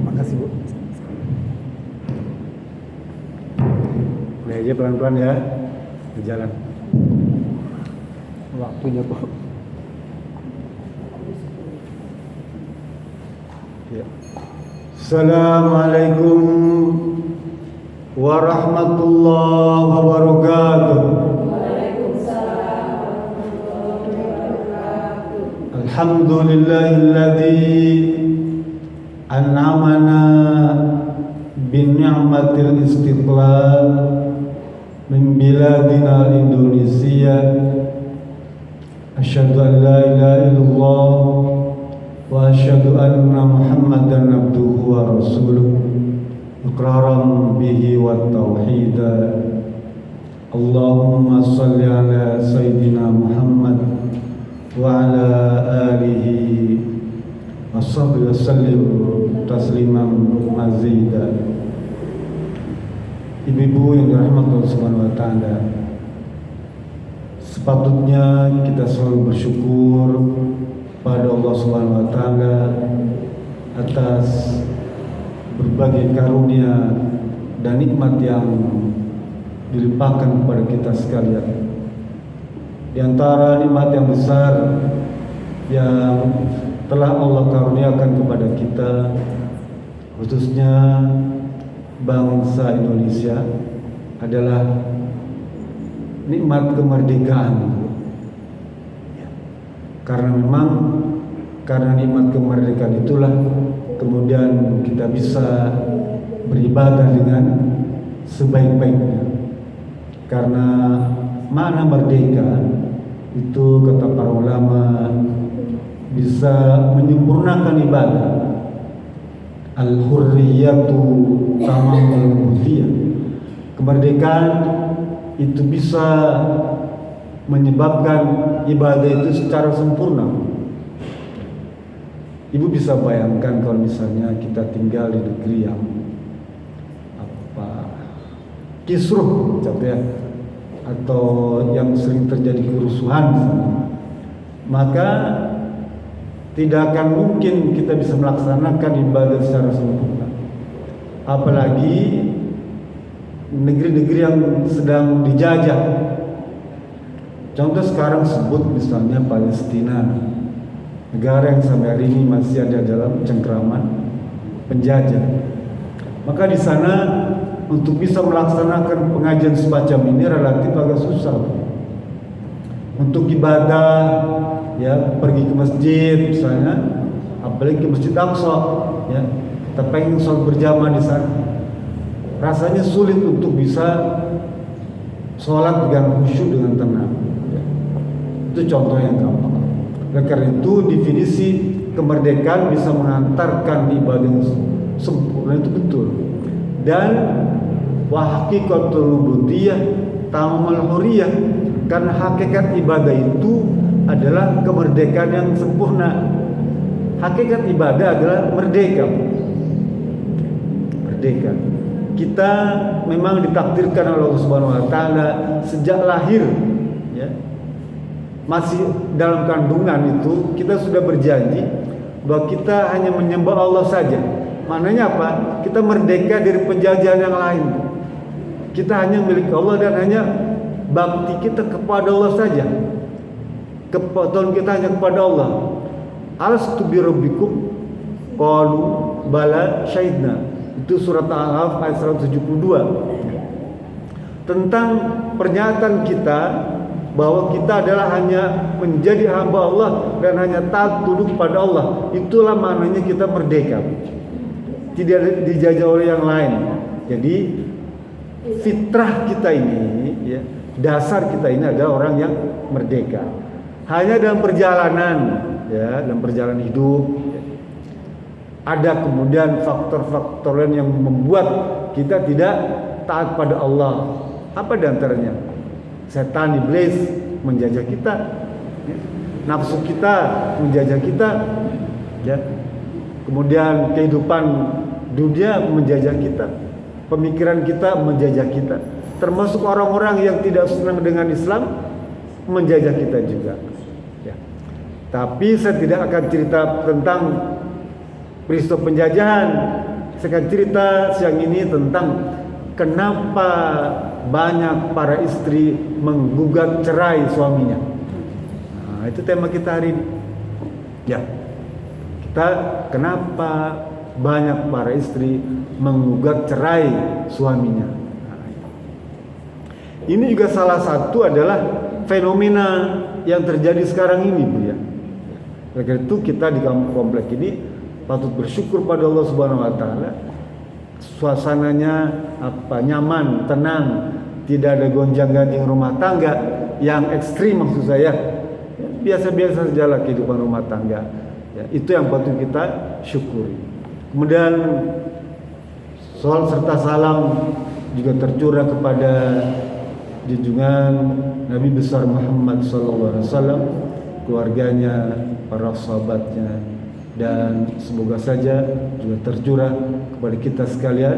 Makasih Bu. Mulai aja pelan-pelan ya, berjalan. Waktunya Bu. Ya. Assalamualaikum warahmatullahi wabarakatuh. Alhamdulillahilladzi an'amana bin ni'matil istiqlal min biladina Indonesia. Asyhadu an la ilaha illallah wa asyhadu anna Muhammadan abduhu wa rasuluh iqraran bihi wa tauhida. Allahumma shalli ala sayyidina Muhammad wa ala alihi wa sahbihi wasallim tasliman mazida. Ibu-ibu yang dirahmati Allah Subhanahu wa taala, sepatutnya kita selalu bersyukur pada Allah Subhanahu wa taala atas berbagai karunia dan nikmat yang dilimpahkan kepada kita sekalian. Di antara nikmat yang besar yang telah Allah karuniakan kepada kita, khususnya bangsa Indonesia, adalah nikmat kemerdekaan. Karena memang karena nikmat kemerdekaan itulah kemudian kita bisa beribadah dengan sebaik-baiknya. Karena makna merdeka itu, kata para ulama, bisa menyempurnakan ibadah. Al-hurriyatu tamamul ubudiyah. Kemerdekaan itu bisa menyebabkan ibadah itu secara sempurna. Ibu bisa bayangkan kalau misalnya kita tinggal di negeri yang kisruh contohnya, atau yang sering terjadi kerusuhan, maka tidak akan mungkin kita bisa melaksanakan ibadah secara sempurna. Apalagi negeri-negeri yang sedang dijajah. Contoh sekarang sebut misalnya Palestina, negara yang sampai hari ini masih ada dalam cengkraman penjajah. Maka di sana untuk bisa melaksanakan pengajian semacam ini relatif agak susah. Untuk ibadah, ya pergi ke masjid misalnya, apalagi ke Masjid Aqsa, ya kita pengen sholat berjamaah di sana, rasanya sulit untuk bisa sholat dengan khusyuk dengan tenang. Ya. Itu contoh yang gampang. Oleh karena itu definisi kemerdekaan bisa mengantarkan ibadah yang sempurna itu betul. Dan wa haqiqatul ubudiyah tamamul huriyah, karena hakikat ibadah itu adalah kemerdekaan yang sempurna. Hakikat ibadah adalah merdeka. Merdeka. Kita memang ditakdirkan oleh Allah Subhanahu wa taala sejak lahir, ya. Masih dalam kandungan itu kita sudah berjanji bahwa kita hanya menyembah Allah saja. Maknanya apa? Kita merdeka dari penjajahan yang lain. Kita hanya milik Allah dan hanya bakti kita kepada Allah saja. Keputusan kita hanya kepada Allah. Alastu bi rabbikum qalu bala syahidna. Itu surat Al-Ahqaf ayat 172. Tentang pernyataan kita bahwa kita adalah hanya menjadi hamba Allah dan hanya taat tunduk kepada Allah. Itulah maknanya kita merdeka. Tidak dijajah oleh yang lain. Jadi fitrah kita ini, ya, dasar kita ini adalah orang yang merdeka. Hanya dalam perjalanan, ya, dalam perjalanan hidup, ya, ada kemudian faktor-faktor lain yang membuat kita tidak taat pada Allah. Apa diantaranya? Setan, iblis menjajah kita, ya. Nafsu kita menjajah kita, ya. Kemudian kehidupan dunia menjajah kita, pemikiran kita menjajah kita, termasuk orang-orang yang tidak senang dengan Islam menjajah kita juga, ya. Tapi saya tidak akan cerita tentang peristiwa penjajahan. Saya akan cerita siang ini tentang kenapa banyak para istri menggugat cerai suaminya. Nah, itu tema kita hari ini. Ya, kita kenapa banyak para istri menggugat cerai suaminya. Nah, ini juga salah satu adalah fenomena yang terjadi sekarang ini, Bu, ya. Oleh itu kita di kampung komplek ini patut bersyukur pada Allah Subhanahu wa taala. Suasananya nyaman, tenang, tidak ada gonjang-ganjing rumah tangga yang ekstrim, maksud saya. Biasa-biasa sajalah kehidupan rumah tangga. Ya, itu yang patut kita syukuri. Kemudian soal serta salam juga tercurah kepada junjungan Nabi besar Muhammad SAW, keluarganya, para sahabatnya, dan semoga saja juga tercurah kepada kita sekalian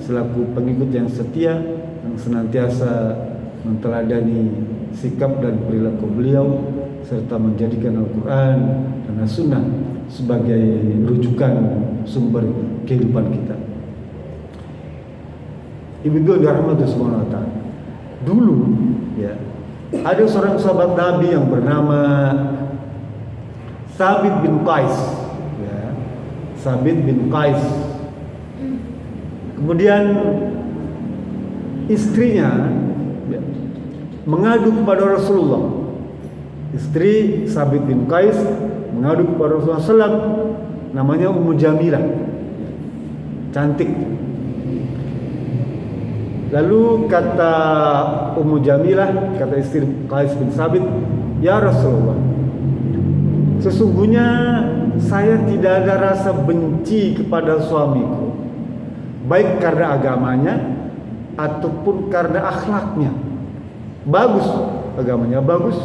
selaku pengikut yang setia yang senantiasa menteladani sikap dan perilaku beliau serta menjadikan Al-Quran dan As-Sunnah sebagai rujukan sumber kehidupan kita. Ibu-ibu dirahmati Subhanahu wa taala. Dulu, ya, ada seorang sahabat Nabi yang bernama Thabit bin Qais, ya, Thabit bin Qais. Kemudian istrinya, ya, mengadu kepada Rasulullah. Istri Thabit bin Qais mengadu kepada Rasulullah SAW, namanya Ummu Jamilah, cantik. Lalu kata Ummu Jamilah, kata istri Qais bin Thabit, ya Rasulullah, sesungguhnya saya tidak ada rasa benci kepada suamiku, baik karena agamanya ataupun karena akhlaknya. Bagus, agamanya bagus,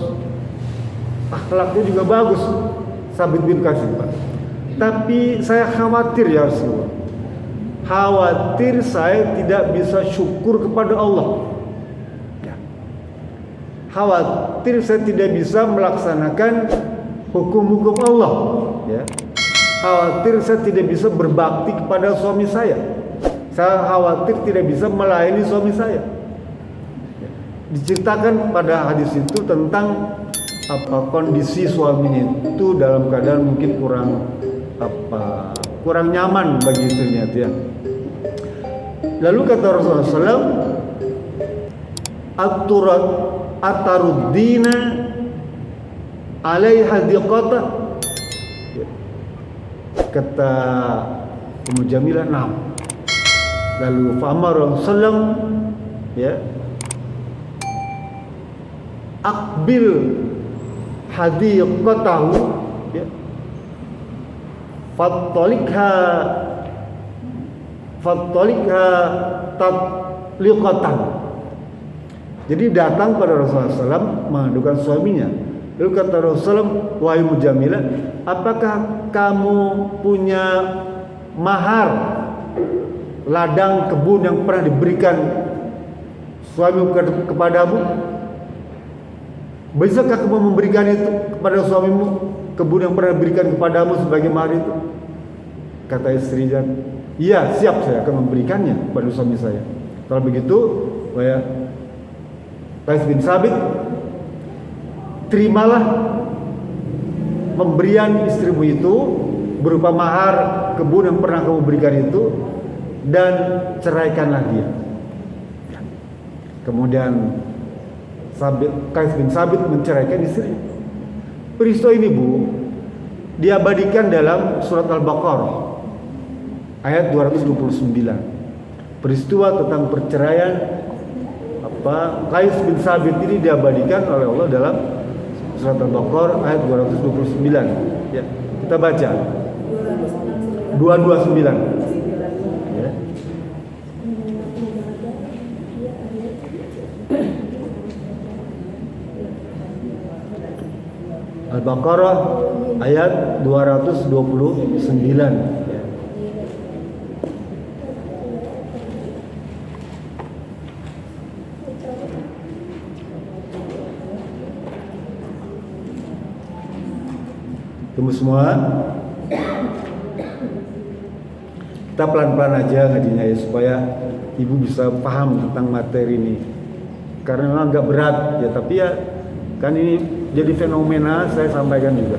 akhlaknya juga bagus, Thabit bin Qais, Pak. Tapi saya khawatir ya Rasulullah, khawatir saya tidak bisa syukur kepada Allah. Ya. Khawatir saya tidak bisa melaksanakan hukum-hukum Allah. Ya. Khawatir saya tidak bisa berbakti kepada suami saya. Saya khawatir tidak bisa melayani suami saya. Ya. Diceritakan pada hadis itu tentang kondisi suaminya itu dalam keadaan mungkin kurang nyaman bagi istrinya itu ya. Lalu kata Rasulullah SAW, ataruddina alaiha diqata. Kata Ummu Jamilah, "Naam." Lalu fa'amar Rasulullah ya, akbil hadiqatahu ya, fattolikha tatliqatan. Jadi datang pada Rasulullah SAW mengadukan suaminya. Lalu kata Rasulullah, "Wahai Mujamilah, apakah kamu punya mahar ladang kebun yang pernah diberikan suami kepadamu? Bisakah kamu memberikan itu kepada suamimu, kebun yang pernah diberikan kepadamu sebagai mahar itu?" Kata istrinya, "Iya, siap, saya akan memberikannya kepada suami saya." Kalau begitu, ya, Qais bin Sabit, terimalah pemberian istrimu itu berupa mahar kebun yang pernah kamu berikan itu, dan ceraikanlah dia. Kemudian Qais bin Sabit menceraikan istrinya. Peristiwa ini, Bu, diabadikan dalam surat Al-Baqarah ayat 229. Peristiwa tentang perceraian Qais bin Sabit ini diabadikan oleh Allah dalam surat Al-Baqarah ayat 229. Ya, kita baca 229. Ya. Al-Baqarah ayat 229. Ya. Tunggu semua. Kita pelan-pelan aja ngajinya ya, supaya ibu bisa paham tentang materi ini. Karena memang agak berat ya, tapi ya kan ini jadi fenomena, saya sampaikan juga.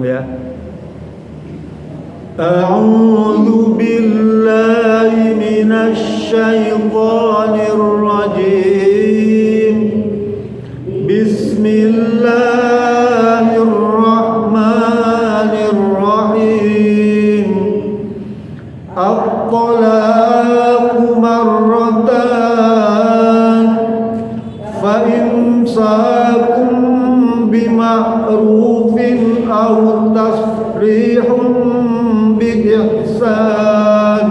Ya. A'udzu billahi minasy syaithanir rajim. Bismillahirrahmanirrahim. At-talaqu marratan fa imsakum bima'rufin aw tasrihun bi ihsan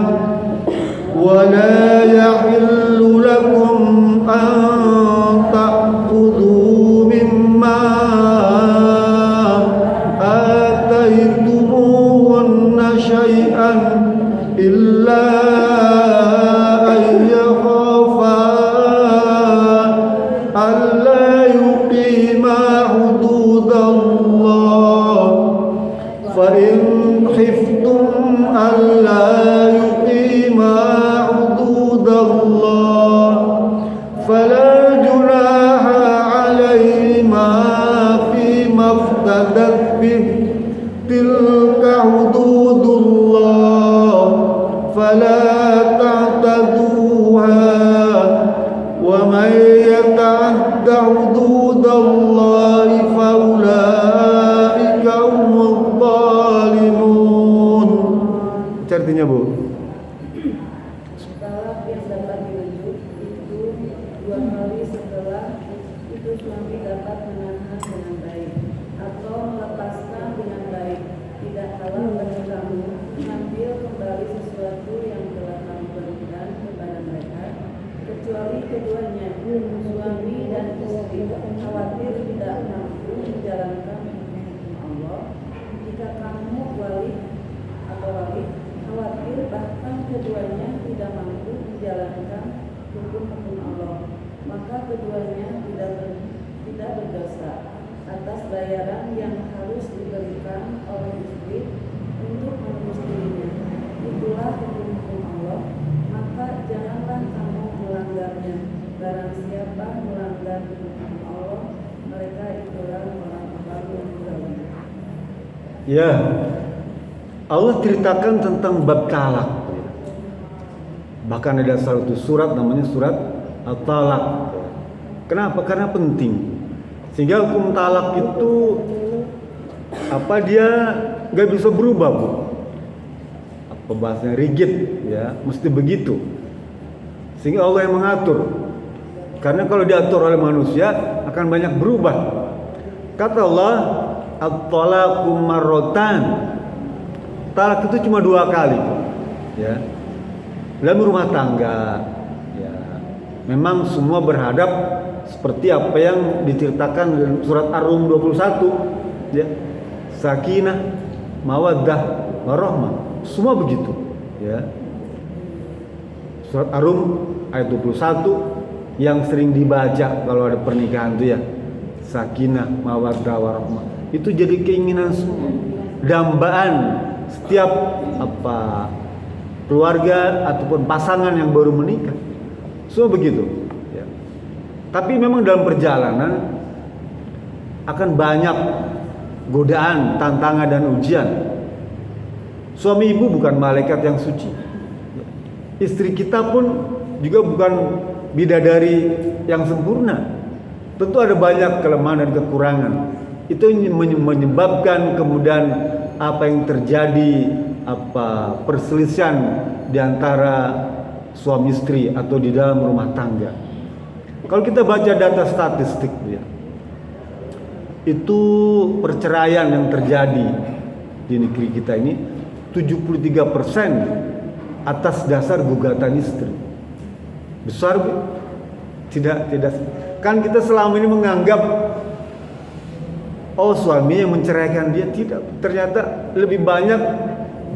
wa la yahillu lakum an ta'khudhu mimma ataytumuhunna syai'an illa an yakhafa alla yuqima hududallah fa in khiftum alla yuqima hududallah fala junaha alayhima fima iftadat bih tilka hududullah fala ta'taduha wa man yata'adda hududallahi fa ulaika humuz zalimun. Artinya, Bu, talak yang dapat dirujuk itu 2 kali setelah itu suami dapat menahan dengan baik atau melepaskan dengan baik. Tidak halal bagi kamu mengambil kembali sesuatu yang telah kamu berikan kepada mereka, kecuali keduanya, suami dan istri, khawatir tidak mampu menjalankan hukum Allah. Jika kamu wali atau lahir bahkan keduanya tidak mampu menjalankan hukum-hukum Allah, maka keduanya tidak berdosa atas bayaran yang harus diberikan oleh istri untuk menebus dirinya. Itulah hukum-hukum Allah, maka janganlah kamu melanggarnya. Barang siapa melanggar hukum Allah, mereka itulah orang-orang yang zalim. Ya, Allah ceritakan tentang bab talak. Bahkan ada satu surat namanya surat At-Talaq. Kenapa? Karena penting. Sehingga hukum talak itu dia nggak bisa berubah, Bu. Apa bahasanya, rigid, ya, mesti begitu. Sehingga Allah yang mengatur. Karena kalau diatur oleh manusia akan banyak berubah. Kata Allah, at-talaqu marratan. Talak itu cuma 2 kali, ya. Dalam rumah tangga, ya, memang semua berhadap seperti apa yang diceritakan dalam surat Ar-Rum 21, ya. Sakinah, mawaddah, warahmah, semua begitu, ya. Surat Ar-Rum ayat 21 yang sering dibaca kalau ada pernikahan itu, ya. Sakinah, mawaddah, warahmah. Itu jadi keinginan semua, dambaan setiap keluarga ataupun pasangan yang baru menikah. Semua begitu, ya. Tapi memang dalam perjalanan akan banyak godaan, tantangan dan ujian. Suami ibu bukan malaikat yang suci. Istri kita pun juga bukan bidadari yang sempurna. Tentu ada banyak kelemahan dan kekurangan. Itu menyebabkan kemudian apa yang terjadi, perselisihan di antara suami istri atau di dalam rumah tangga. Kalau kita baca data statistik, ya, itu perceraian yang terjadi di negeri kita ini 73% atas dasar gugatan istri. Besar, Bu? Tidak. Kan kita selama ini menganggap suami yang menceraikan dia. Tidak. Ternyata lebih banyak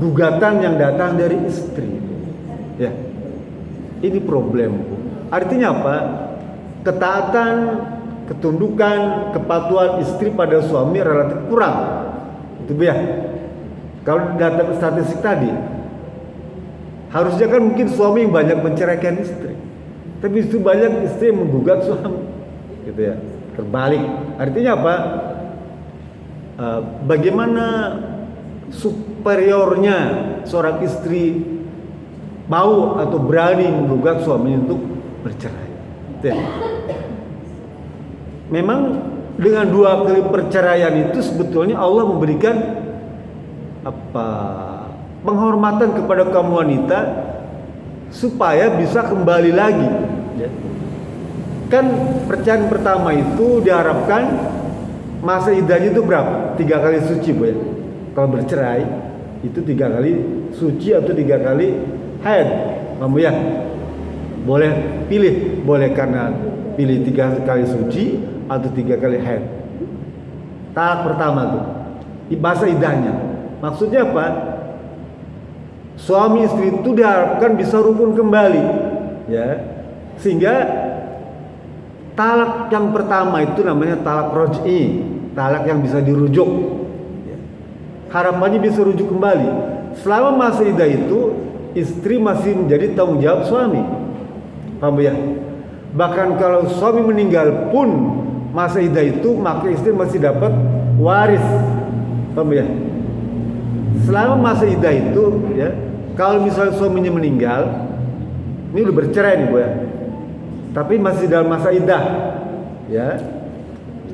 gugatan yang datang dari istri. Ya. Ini problem, Bu. Artinya apa? Ketaatan, ketundukan, kepatuhan istri pada suami relatif kurang. Itu, Bu, ya. Kalau data statistik tadi, harusnya kan mungkin suami yang banyak menceraikan istri. Tapi itu banyak istri yang menggugat suami. Gitu, ya. Terbalik. Artinya apa? Bagaimana superiornya seorang istri mau atau berani menggugat suaminya untuk bercerai. Ya. Memang dengan 2 kali perceraian itu sebetulnya Allah memberikan penghormatan kepada kaum wanita supaya bisa kembali lagi, ya. Kan perceraian pertama itu diharapkan masa iddahnya itu berapa? 3 kali suci, Bu, ya. Kalau bercerai itu 3 kali suci atau 3 kali haid, kamu, ya. Boleh pilih, boleh karena pilih 3 kali suci atau 3 kali haid. Talak pertama tuh masa iddahnya. Maksudnya apa? Suami istri itu diharapkan bisa rukun kembali, ya. Sehingga talak yang pertama itu namanya talak roj'i, talak yang bisa dirujuk, ya. Harapannya bisa rujuk kembali. Selama masa iddah itu istri masih menjadi tanggung jawab suami, paham, ya? Bahkan kalau suami meninggal pun masa iddah itu maka istri masih dapat waris, paham, ya? Selama masa iddah itu, ya, kalau misalnya suaminya meninggal, ini udah bercerai nih, Bu, ya, tapi masih dalam masa iddah, ya,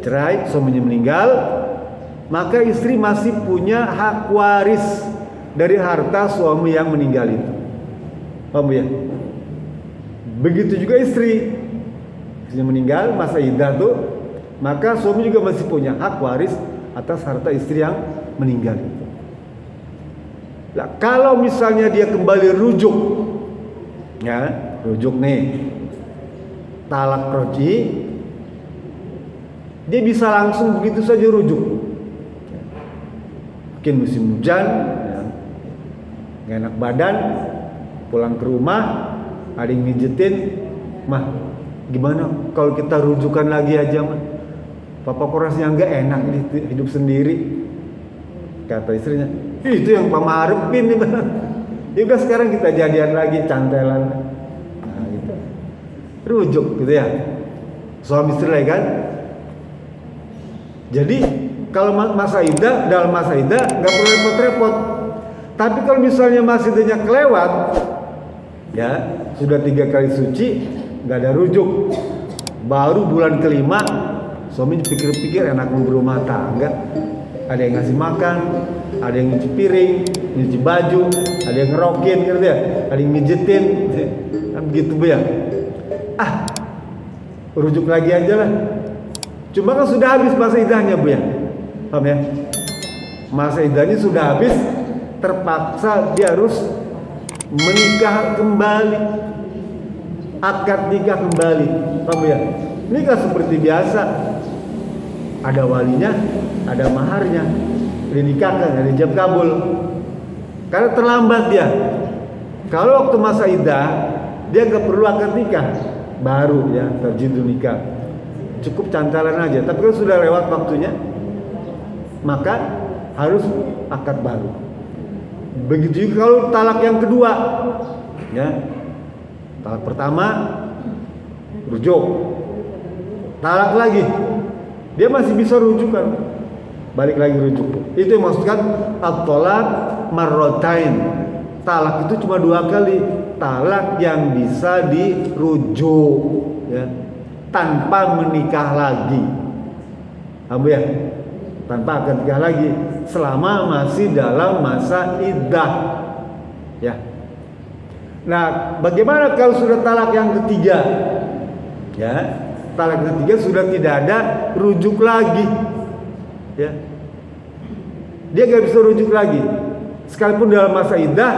cerai, suaminya meninggal, maka istri masih punya hak waris dari harta suami yang meninggal itu, paham, ya? Begitu juga istri meninggal masa iddah tuh, maka suami juga masih punya hak waris atas harta istri yang meninggal itu. Nah, kalau misalnya dia kembali rujuk, ya, rujuk nih, talak roj'i, dia bisa langsung begitu saja rujuk. Mungkin musim hujan, ya. nggak enak badan, pulang ke rumah ada yang mijetin, mah gimana kalau kita rujukan lagi aja mah, papa kok rasanya nggak enak hidup sendiri, kata istrinya. Itu yang pama harapin nih bang. Ya udah sekarang kita jadian lagi, cantelan. Nah gitu, rujuk gitu ya, suami istri lagi kan. Jadi kalau masa iddah, dalam masa iddah nggak perlu repot-repot. Tapi kalau misalnya masih idahnya kelewat, ya sudah 3 kali suci, nggak ada rujuk, baru bulan kelima suami pikir-pikir enak berumah tangga, ada yang ngasih makan, ada yang nyuci piring, nyuci baju, ada yang ngerokin gitu ya, ada yang mijetin, kan begitu bu ya. Rujuk lagi aja lah. Cuma kan sudah habis masa iddahnya bu ya, paham ya? Masa iddahnya sudah habis, terpaksa dia harus menikah kembali, akad nikah kembali, paham ya? Nikah seperti biasa, ada walinya, ada maharnya, dinikahkan, ada ijab kabul. Karena terlambat dia. Kalau waktu masa iddah dia nggak perlu akad nikah, baru ya terjidul nikah, cukup cantalan aja. Tapi kalau sudah lewat waktunya, maka harus akad baru. Begitu juga kalau talak yang kedua, ya talak pertama rujuk, talak lagi, dia masih bisa rujukan, balik lagi rujuk. Itu yang maksudkan at-talaq marratain. Talak itu cuma 2 kali, talak yang bisa dirujuk, ya, tanpa menikah lagi, ya, tanpa akan nikah lagi, selama masih dalam masa iddah, ya. Nah, bagaimana kalau sudah talak yang ketiga, ya, talak yang ketiga sudah tidak ada rujuk lagi, ya, dia nggak bisa rujuk lagi, sekalipun dalam masa iddah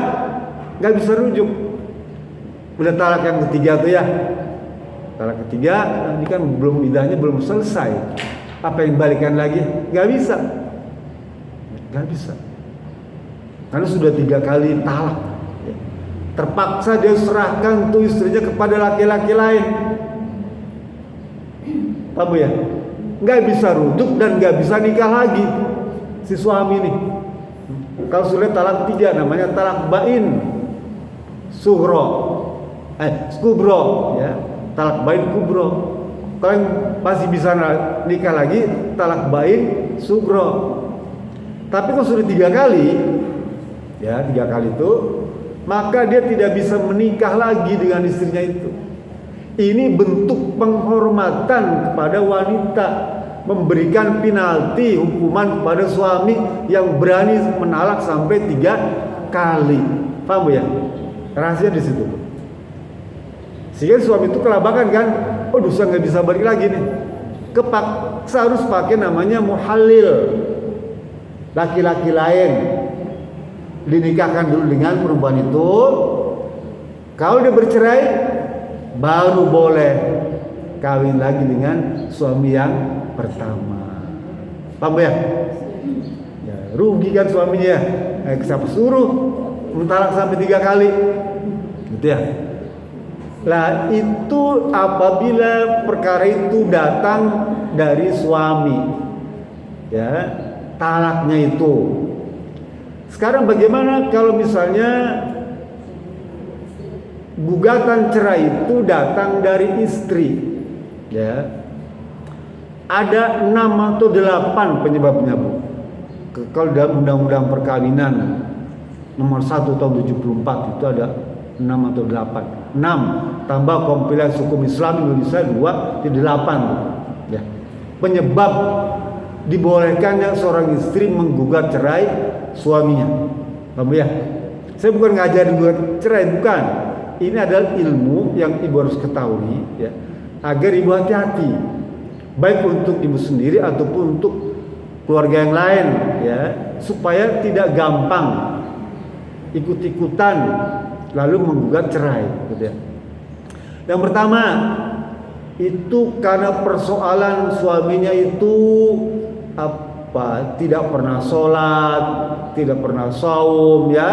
nggak bisa rujuk. Udah talak yang ketiga tuh ya, talak ketiga, ini kan belum iddahnya belum selesai, apa yang balikan lagi? Nggak bisa, nggak bisa, karena sudah 3 kali talak. Terpaksa dia serahkan tuh istrinya kepada laki-laki lain, paham ya? Nggak bisa rujuk dan nggak bisa nikah lagi si suami nih. Kalau sudah talak 3 namanya talak bain kubro, ya, talak bain kubro. Kalau yang masih bisa nikah lagi, talak bain sugro. Tapi kalau sudah 3 kali, ya 3 kali itu, maka dia tidak bisa menikah lagi dengan istrinya itu. Ini bentuk penghormatan kepada wanita, memberikan penalti hukuman kepada suami yang berani menalak sampai 3 kali. Paham ya? Rahasia di situ. Sehingga suami itu kelabakan kan, oh dosa nggak bisa balik lagi nih. Kepaksa harus pakai namanya muhallil, laki-laki lain dinikahkan dulu dengan perempuan itu. Kalau dia bercerai, baru boleh kawin lagi dengan suami yang pertama. Paham ya? Ya, rugi kan suaminya. Siapa suruh mentalak sampai 3 kali? Gitu ya. Lah itu apabila perkara itu datang dari suami, ya, talaknya itu. Sekarang bagaimana kalau misalnya gugatan cerai itu datang dari istri, ya? Ada 6 atau 8 penyebabnya, Bu. Kalau dalam undang-undang perkawinan nomor 1 tahun 74 itu ada 6 atau 8. 6 tambah kompilasi hukum Islam Indonesia 2 jadi 8, ya. Penyebab dibolehkannya seorang istri menggugat cerai suaminya. Paham ya? Saya bukan ngajarin gugat cerai, bukan. Ini adalah ilmu yang ibu harus ketahui, ya, agar ibu hati-hati, baik untuk ibu sendiri ataupun untuk keluarga yang lain, ya, supaya tidak gampang ikut-ikutan lalu menggugat cerai, gitu ya. Yang pertama itu karena persoalan suaminya itu tidak pernah sholat, tidak pernah saum, ya,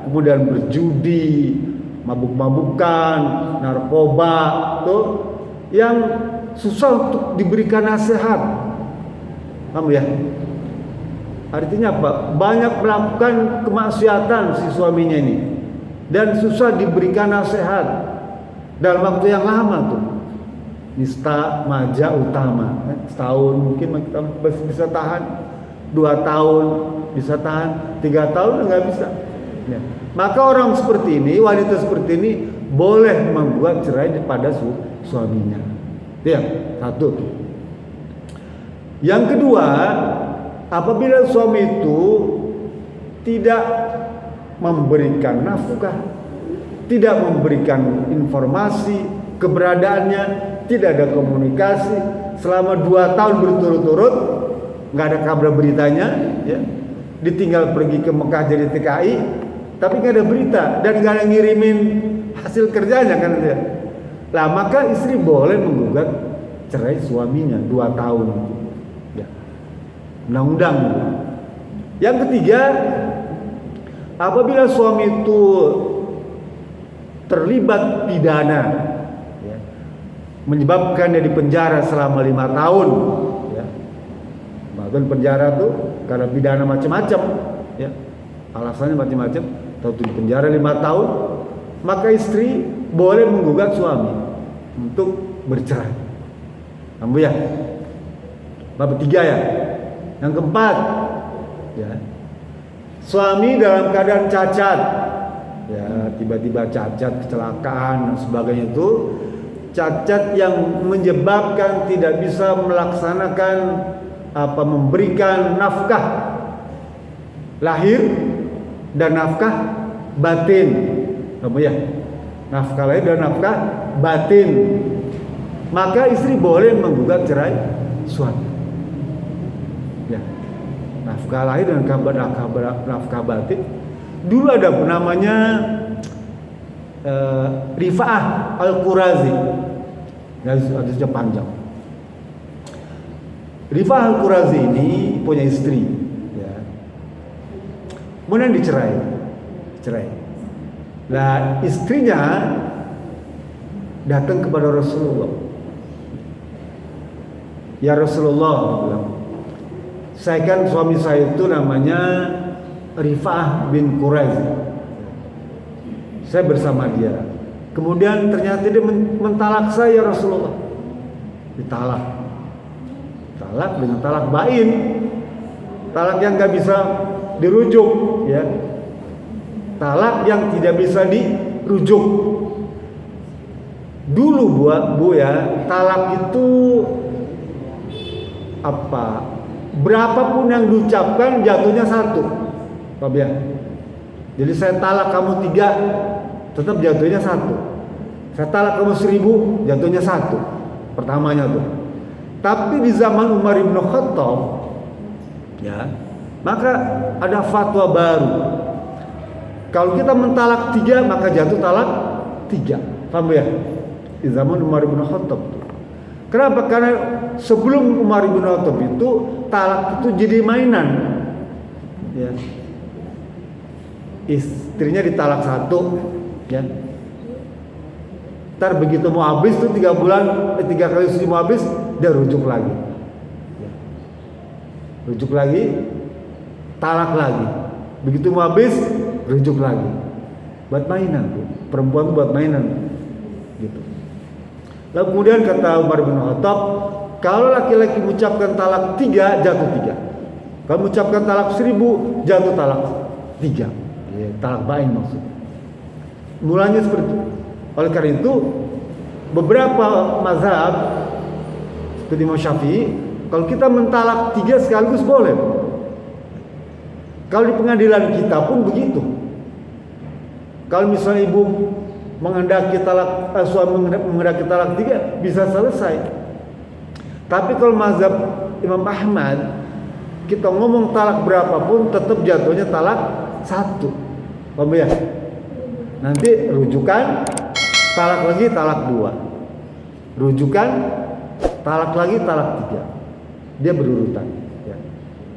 kemudian berjudi, mabuk-mabukan, narkoba, tuh yang susah untuk diberikan nasihat. Paham ya? Artinya apa? Banyak melakukan kemaksiatan si suaminya ini dan susah diberikan nasihat dalam waktu yang lama tuh. Nista maja utama, setahun mungkin kita bisa tahan, 2 tahun bisa tahan, 3 tahun nggak bisa. Ya. Maka orang seperti ini, wanita seperti ini boleh membuat cerai pada suaminya. Itu yang satu. Yang kedua, apabila suami itu tidak memberikan nafkah, tidak memberikan informasi keberadaannya, tidak ada komunikasi selama 2 tahun berturut-turut, nggak ada kabar beritanya, ya. Ditinggal pergi ke Mekah jadi TKI, tapi nggak ada berita dan nggak ada ngirimin hasil kerjanya kan dia. Lah maka istri boleh menggugat cerai suaminya 2 tahun, ya. Undang-undang. Yang ketiga, apabila suami itu terlibat pidana, ya, menyebabkan dia dipenjara selama 5 tahun, ya. Bahkan penjara tuh karena pidana macam-macam, ya. Alasannya macam-macam, atau dipenjara 5 tahun, maka istri boleh menggugat suami untuk bercerai. Kamu ya? Bab 3 ya. Yang keempat, ya. Suami dalam keadaan cacat, ya, tiba-tiba cacat, kecelakaan dan sebagainya, itu cacat yang menyebabkan tidak bisa melaksanakan memberikan nafkah lahir dan nafkah batin. Apa ya? Nafkah lahir dan nafkah batin. Maka istri boleh menggugat cerai suami. Ya. Nafkah lahir dan nafkah batin. Dulu ada namanya Rifa'ah Al-Qurazi. Hadisnya panjang. Rifa'ah Al-Qurazi ini punya istri, ya. Kemudian cerai. Nah, istrinya datang kepada Rasulullah. Ya Rasulullah, bilang, saya kan suami saya itu namanya Rifa'ah bin Qurazi. Saya bersama dia. Kemudian ternyata dia mentalak saya, Rasulullah. Ditalak. Talak dengan talak bain. Talak yang gak bisa dirujuk, ya. Talak yang tidak bisa dirujuk. Dulu Bu ya, talak itu berapapun yang diucapkan jatuhnya 1. Paham ya? Jadi saya talak kamu 3, tetap jatuhnya 1. Saya talak kamu 1000, jatuhnya 1. Pertamanya tuh. Tapi di zaman Umar bin Khattab, ya, maka ada fatwa baru. Kalau kita mentalak 3, maka jatuh talak 3. Paham ya? Di zaman Umar bin Khattab tuh. Kenapa? Karena sebelum Umar bin Khattab itu talak itu jadi mainan, ya. Istrinya ditalak 1, ya. Ntar begitu mau habis tuh 3 bulan, 3 kali suci mau habis, dia rujuk lagi, ya. Rujuk lagi, talak lagi. Begitu mau habis, rujuk lagi. Buat mainan tuh. Perempuan tuh buat mainan, gitu. Lalu kemudian kata Umar bin Khattab, kalau laki-laki mengucapkan talak 3, jatuh 3. Kalau mengucapkan talak 1000, jatuh talak 3. Ya, talak bain maksudnya. Mulanya seperti itu. Oleh karena itu, beberapa mazhab seperti Imam Syafi'i, kalau kita mentalak 3 sekaligus boleh. Kalau di pengadilan kita pun begitu. Kalau misalnya ibu menghendaki talak, suami menghendaki talak 3, bisa selesai. Tapi kalau mazhab Imam Ahmad, kita ngomong talak berapapun tetap jatuhnya talak 1. Paham ya? Nanti rujukan, talak lagi, talak 2. Rujukan, talak lagi, talak 3. Dia berurutan, ya.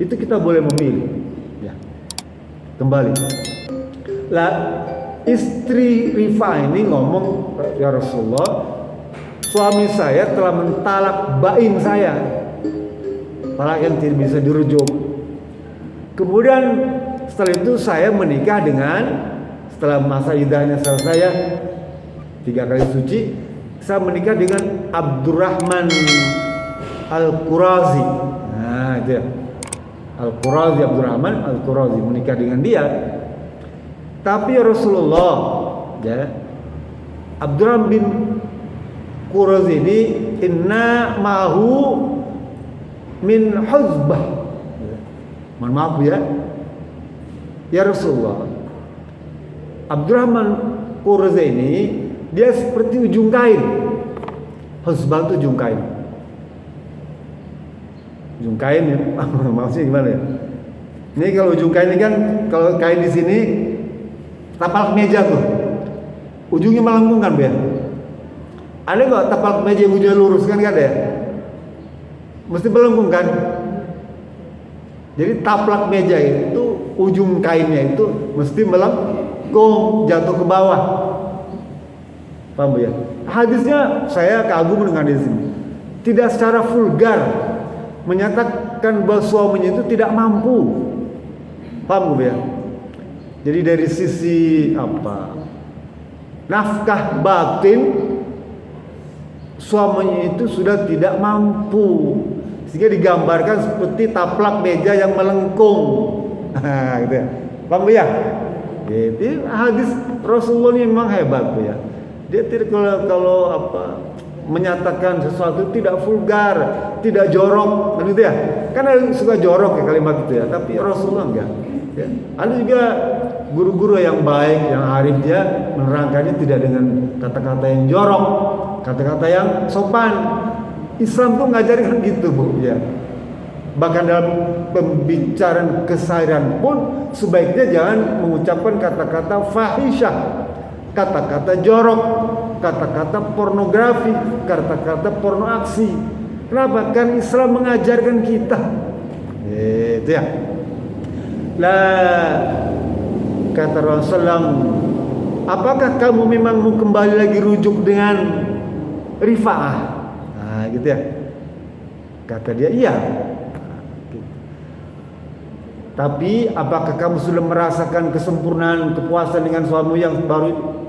Itu kita boleh memilih, ya. Kembali. Lah istri Rifa'ah ini ngomong, ya Rasulullah, suami saya telah mentalak bain saya, talak yang tidak bisa dirujuk. Kemudian setelah itu saya menikah dengan, setelah masa iddahnya selesai ya, 3 kali suci, saya menikah dengan Abdurrahman Al-Qurazi. Nah itu ya, Al-Qurazi, Abdurrahman Al-Qurazi, menikah dengan dia. Tapi Rasulullah, ya, Abdurrahman bin Qurazi ini inna mahu min huzbah. Mohon maaf ya Rasulullah, Abdurrahman Qurazi ini dia seperti ujung kain. Huzbah itu ujung kain. Ujung kain ya, maksudnya gimana ya? Ini kalau ujung kain ini kan, kalau kain di sini tapal meja tuh, ujungnya melengkung kan, Ben? Ada nggak tapal meja yang ujungnya lurus kan? Nggak ada ya? Mesti melengkung kan? Jadi taplak meja itu ujung kainnya itu mesti melengkung, jatuh ke bawah. Paham ya? Hadisnya saya kagum dengan hadis ini. Tidak secara vulgar menyatakan bahwa suaminya itu tidak mampu. Paham ya? Jadi dari sisi apa? Nafkah batin, suaminya itu sudah tidak mampu, sehingga digambarkan seperti taplak meja yang melengkung. Gitu ya. Paham ya? Jadi hadis Rasulullah ini memang hebat ya. Dia tidak kalau apa menyatakan sesuatu tidak vulgar, tidak jorok, kan gitu ya. Kan ada suka jorok ya kalimat itu ya, tapi Rasulullah enggak. Ya. Ada juga guru-guru yang baik, yang arif, dia menerangkannya tidak dengan kata-kata yang jorok, kata-kata yang sopan. Islam tuh ngajarin gitu, Bu, ya. Bahkan dalam pembicaraan keseharian pun sebaiknya jangan mengucapkan kata-kata fahisyah, kata-kata jorok, kata-kata pornografi, kata-kata porno aksi. Kenapa? Kan Islam mengajarkan kita. Itu ya. Lah kata Rasulullah, apakah kamu memang mau kembali lagi rujuk dengan Rifa'ah? Nah, gitu ya. Kata dia, iya. Tapi apakah kamu sudah merasakan kesempurnaan kepuasan dengan suami yang baru?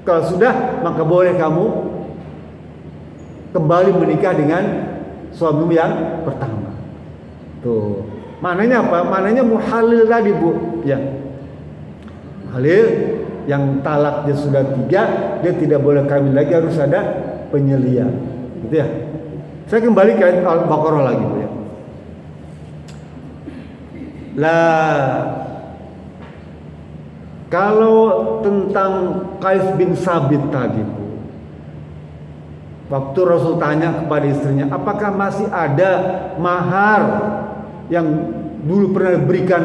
Kalau sudah, maka boleh kamu kembali menikah dengan suamimu yang pertama. Tuh. Maknanya apa? Maknanya muhalil tadi, Bu. Ya. Muhalil yang talaknya sudah 3, dia tidak boleh kawin lagi, harus ada penyelia. Gitu ya. Saya kembali ke ayat Al-Baqarah lagi, Bu ya. Lah kalau tentang Qais bin Sabit tadi, Bu, waktu Rasul tanya kepada istrinya, apakah masih ada mahar yang dulu pernah diberikan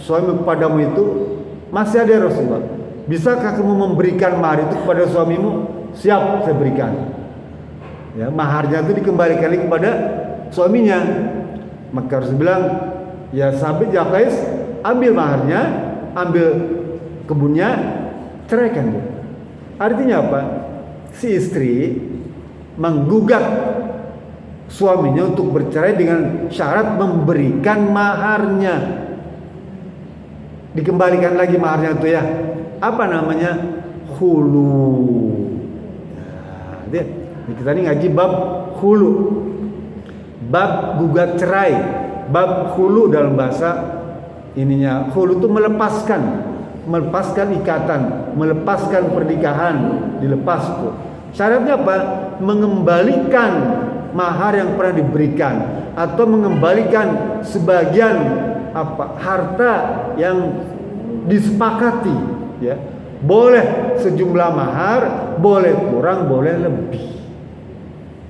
suami kepadamu itu? Masih ada, Rasulullah. Bisakah kamu memberikan mahar itu kepada suamimu? Siap, saya berikan. Ya, maharnya itu dikembalikan lagi kepada suaminya. Maka Rasul bilang, ya Sabit, ya Qais, ambil maharnya, ambil kebunnya, ceraikan dia. Artinya apa? Si istri menggugat suaminya untuk bercerai dengan syarat memberikan maharnya. Dikembalikan lagi maharnya itu ya. Apa namanya? Khulu. Nah, kita ini ngaji bab khulu. Bab gugat cerai. Bab khulu dalam bahasa ininya. Khulu itu melepaskan ikatan, melepaskan pernikahan, dilepas tuh. Syaratnya apa? Mengembalikan mahar yang pernah diberikan atau mengembalikan sebagian harta yang disepakati, ya. Boleh sejumlah mahar, boleh kurang, boleh lebih.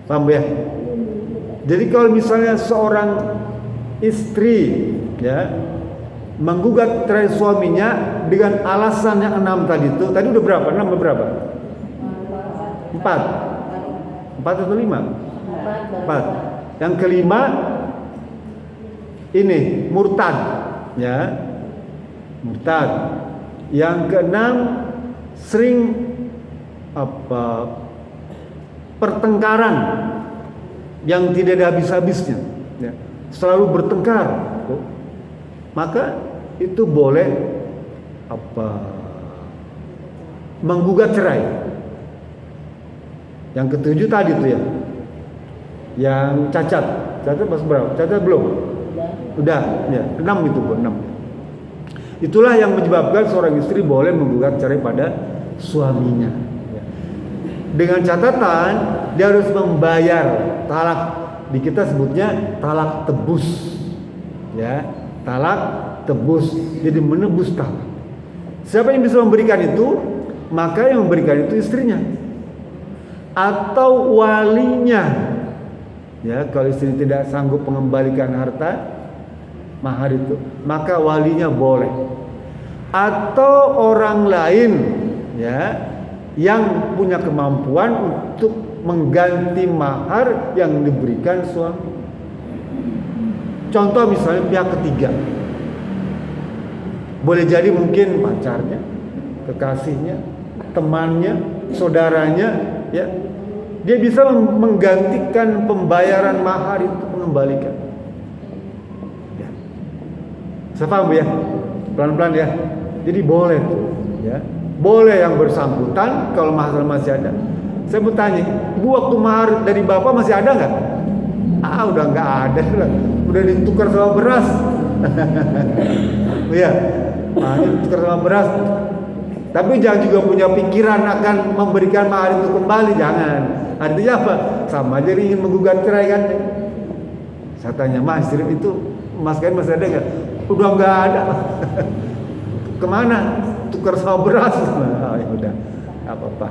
Paham ya? Jadi kalau misalnya seorang istri, ya, menggugat cerai suaminya dengan alasan yang 6 tadi itu, tadi udah berapa? 6 berapa? 4 atau 5? 4. Yang kelima ini murtad, ya, murtad. Yang keenam, sering pertengkaran yang tidak ada habis-habisnya, ya. Selalu bertengkar, maka itu boleh menggugat cerai. Yang ketujuh tadi tuh ya, yang cacat masuk berapa? Cacat belum? Udah, ya 6 itu, 6. Itulah yang menyebabkan seorang istri boleh menggugat cerai pada suaminya. Dengan catatan dia harus membayar talak. Di kita sebutnya talak tebus, ya, talak tebus. Jadi menebus talak. Siapa yang bisa memberikan itu? Maka yang memberikan itu istrinya atau walinya. Ya, kalau istri tidak sanggup mengembalikan harta mahar itu, maka walinya boleh. Atau orang lain, ya, yang punya kemampuan untuk mengganti mahar yang diberikan suami. Contoh misalnya pihak ketiga, boleh jadi mungkin pacarnya, kekasihnya, temannya, saudaranya, ya, dia bisa menggantikan pembayaran mahar itu, mengembalikan. Ya. Saya paham ya, pelan-pelan ya. Jadi boleh tuh, ya. Boleh yang bersangkutan kalau mahar masih ada. Saya mau tanya, ibu waktu mahar dari bapak masih ada nggak? Udah nggak ada, udah ditukar sama beras. Iya, ditukar sama beras. Tapi jangan juga punya pikiran akan memberikan mahar itu kembali, jangan. Artinya apa? Sama aja ingin menggugat cerai kan? Saya tanya, mas, istri itu mas kain masih ada nggak? Udah nggak ada. Kemana? Tukar sama beras. Ya udah, apa-apa.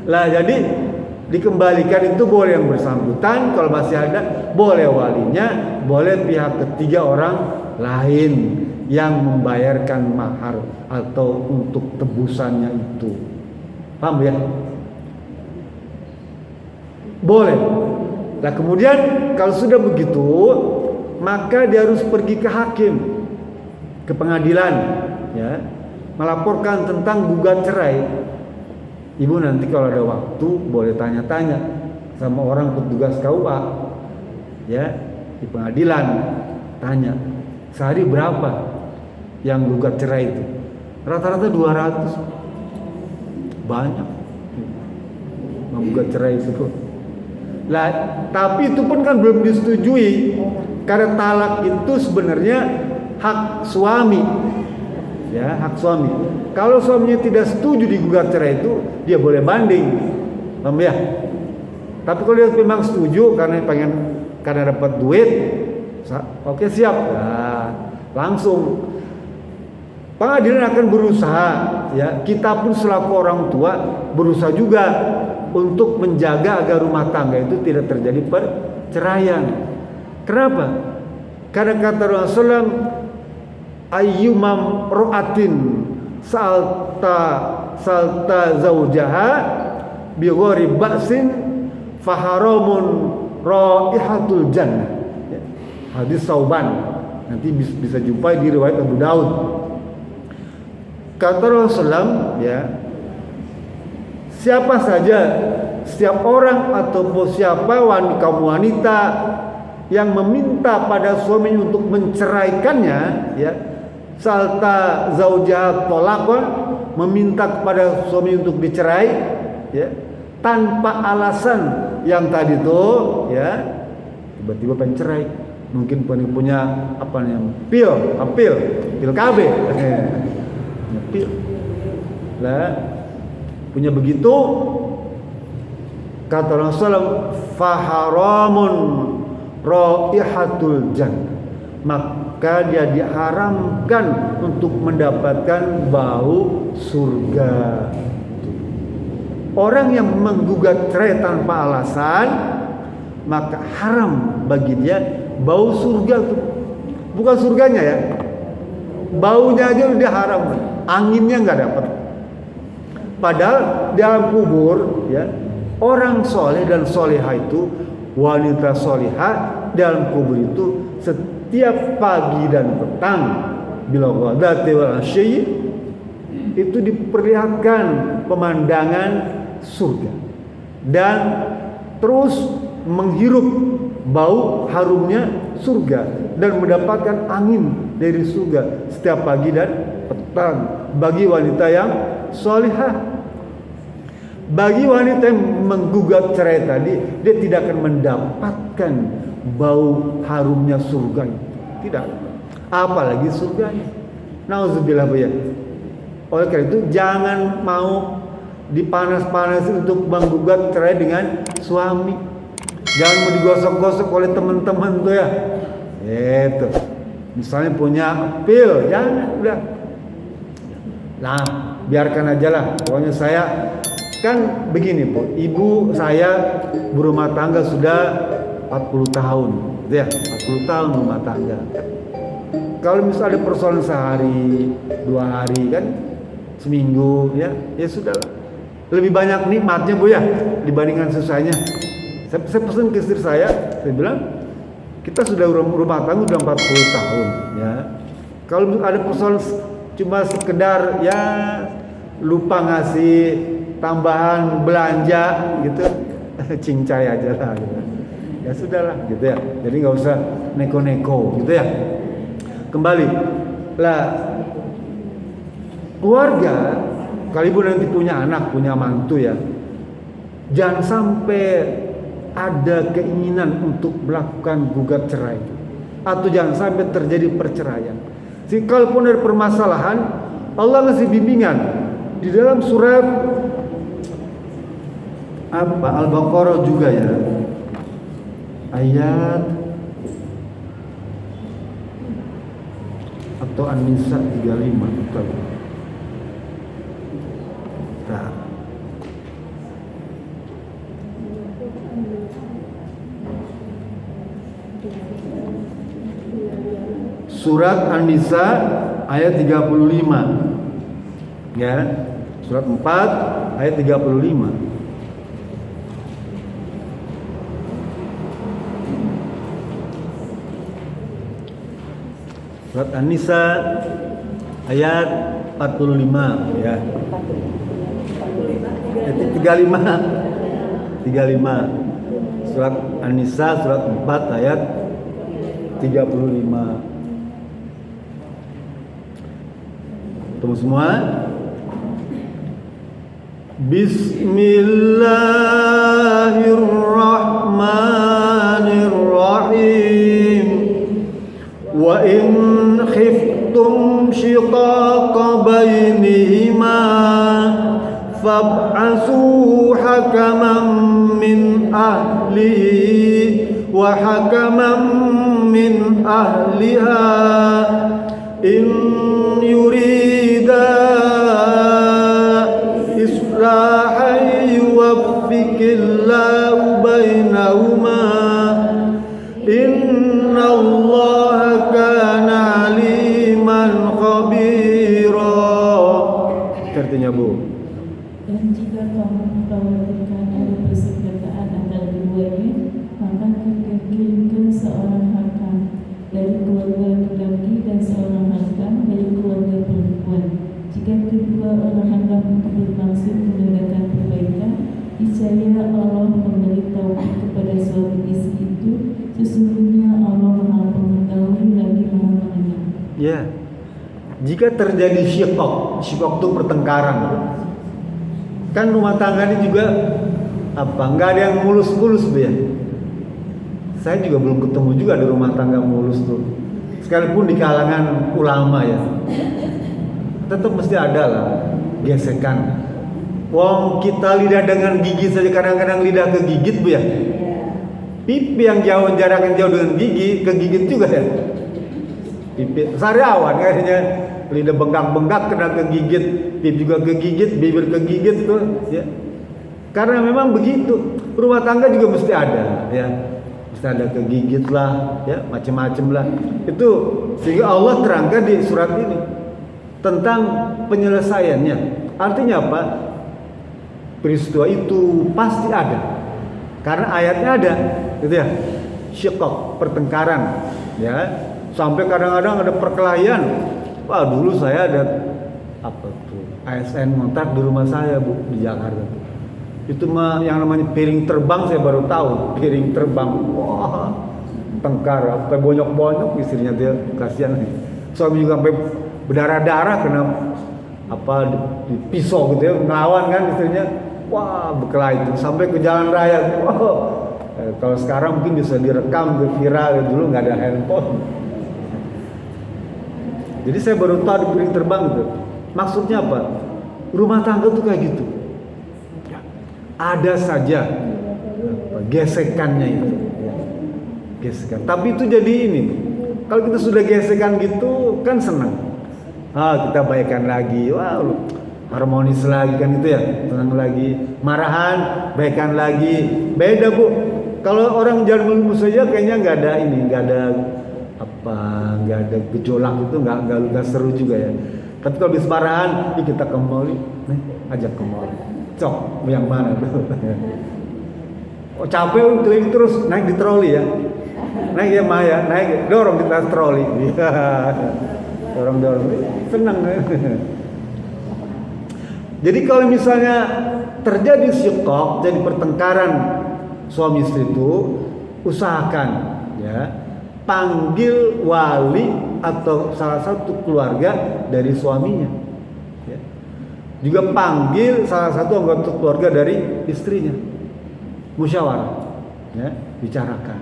Lah jadi dikembalikan itu boleh yang bersangkutan, kalau masih ada boleh walinya, boleh pihak ketiga orang lain yang membayarkan mahar atau untuk tebusannya itu. Paham ya? Boleh. Nah kemudian kalau sudah begitu, maka dia harus pergi ke hakim, ke pengadilan, ya, melaporkan tentang gugat cerai. Ibu nanti kalau ada waktu boleh tanya-tanya sama orang petugas KUA, ya, di pengadilan, tanya sehari berapa yang gugat cerai itu. Rata-rata 200. Banyak menggugat cerai itu. Lah, tapi itu pun kan belum disetujui, karena talak itu sebenarnya hak suami, ya, hak suami. Kalau suaminya tidak setuju digugat cerai itu, dia boleh banding, paham ya? Tapi kalau dia memang setuju karena dapat duit, oke, siap, nah, langsung pengadilan akan berusaha, ya, kita pun selaku orang tua berusaha juga untuk menjaga agar rumah tangga itu tidak terjadi perceraian. Kenapa? Karena kata Rasulullah, ayyumam ro'atin salta zaujaha bi ghairi ba'sin faharamun raihatul jannah. Hadis Sauban, nanti bisa jumpai di riwayat Abu Daud. Kata Rasulullah, ya, siapa saja, setiap orang ataupun siapa kaum wanita yang meminta pada suaminya untuk menceraikannya, ya, salta zaujah tolakon, meminta kepada suami untuk dicerai, ya, tanpa alasan yang tadi tuh, ya, tiba-tiba pengen cerai, mungkin punya apa namanya pil KB, pil lah, punya begitu. Kata Rasulullah, faharamun raihatul jannah, maka dia diharamkan untuk mendapatkan bau surga. Orang yang menggugat cerai tanpa alasan, maka haram bagi dia bau surga itu. Bukan surganya ya, baunya aja udah haram, anginnya nggak dapat. Padahal dalam kubur, ya, orang soleh dan soleha itu, wanita soleha dalam kubur itu setiap pagi dan petang, bila ghadati wal asyi, itu diperlihatkan pemandangan surga dan terus menghirup bau harumnya surga dan mendapatkan angin dari surga setiap pagi dan petang bagi wanita yang solihah. Bagi wanita yang menggugat cerai tadi, dia tidak akan mendapatkan bau harumnya surga itu. Tidak. Apalagi surganya. Nauzubillah ya. Oleh karena itu jangan mau dipanas-panasin untuk menggugat cerai dengan suami. Jangan mau digosok-gosok oleh teman-teman tuh ya. Itu. Misalnya punya pil, jangan udah. Nah, biarkan aja lah. Pokoknya saya kan begini Bu, ibu saya berumah tangga sudah 40 tahun, ya 40 tahun rumah tangga. Kalau misalnya ada persoalan sehari, 2 hari kan, seminggu ya sudah. Lebih banyak nikmatnya Bu ya dibandingkan susahnya. Saya pesan ke istri saya bilang kita sudah rumah tangga udah 40 tahun ya. Kalau ada persoalan cuma sekedar ya lupa ngasih tambahan belanja gitu, cincai aja lah gitu. Ya sudahlah gitu ya. Jadi nggak usah neko-neko gitu ya. Kembali lah, keluarga kalaupun nanti punya anak, punya mantu ya, jangan sampai ada keinginan untuk melakukan gugat cerai atau jangan sampai terjadi perceraian. Jadi kalaupun ada permasalahan, Allah ngasih bimbingan di dalam surat Al-Baqarah juga ya, ayat atau An-Nisa 35 betul. Nah. Surat An-Nisa ayat 35 ya, surat 4 ayat 35. Surat An-Nisa ayat 45 ya. 35. Surat An-Nisa surat 4 ayat 35. Tunggu semua. Bismillahirrahmanirrahim. Wa in khiftum shiqaqa bainihima fab'asu hakaman min ahlihi wa hakaman min ahliha in yurida islahan yuwaffiqillahu bainahuma innallaha kana aliman khabira. Artinya Bu, dan jika kamu mengkhawatirkan ada persengketaan antara keduanya, maka kirimkan seorang hakam dari keluarga laki-laki dan seorang hakam dari keluarga perempuan. Jika kedua orang hakam itu bermaksud menegakkan perbaikan, niscaya Allah memberi taufik kepada suami istri itu. Sesungguhnya Allah Maha Mengetahui lagi Maha Mendengar. ya. Jika terjadi syikok itu pertengkaran. Kan rumah tangga ini juga nggak ada yang mulus-mulus Bu ya. Saya juga belum ketemu juga di rumah tangga mulus tuh. Sekalipun di kalangan ulama ya, tetap mesti ada lah gesekan. Wong kita lidah dengan gigi saja kadang-kadang lidah kegigit Bu ya. Pipi yang jauh, jarak yang jauh dengan gigi kegigit juga ya. Pipi sariawan kayaknya, lidah bengkak-bengkak kena kegigit, pipi juga kegigit, bibir kegigit tuh ya. Karena memang begitu, rumah tangga juga mesti ada ya. Mesti ada kegigit lah ya, macam-macam lah. Itu sehingga Allah terangkan di surat ini tentang penyelesaiannya. Artinya apa? Peristiwa itu pasti ada. Karena ayatnya ada, gitu ya. Syiqaq, pertengkaran ya. Sampai kadang-kadang ada perkelahian. Wah, dulu saya ada apa tuh? ASN ngontrak di rumah saya Bu di Jakarta. Itu mah yang namanya piring terbang saya baru tahu. Piring terbang, wah tengkar, sampai bonyok-bonyok istrinya dia, kasihan. Suami juga sampai berdarah-darah kena apa di pisau gitu ya, ngelawan kan istrinya. Wah berkelahi itu sampai ke jalan raya. Wow. Kalau sekarang mungkin bisa direkam, viral, dulu nggak ada handphone. Jadi saya baru tahu di piring terbang itu. Maksudnya apa? Rumah tangga tuh kayak gitu. Ya, ada saja gesekannya itu. Ya, gesekan. Tapi itu jadi ini. Kalau kita sudah gesekan gitu kan senang. Kita baikan lagi. Wow, harmonis lagi kan gitu ya. Senang lagi. Marahan, baikan lagi. Beda Bu. Kalau orang jalan mulus saja kayaknya nggak ada ini, nggak ada gejolak itu, nggak seru juga ya. Tapi kalau habis marahan, kita ke mall, ajak ke mall. Cok, yang mana tuh? Oh capek keliling terus, naik di troli ya. Naik ya Maya, naik, dorong di tas troli. Dorong, senang. Jadi kalau misalnya terjadi syikok, jadi pertengkaran suami istri itu, usahakan ya panggil wali atau salah satu keluarga dari suaminya ya. Juga panggil salah satu anggota keluarga dari istrinya, musyawarah ya, bicarakan,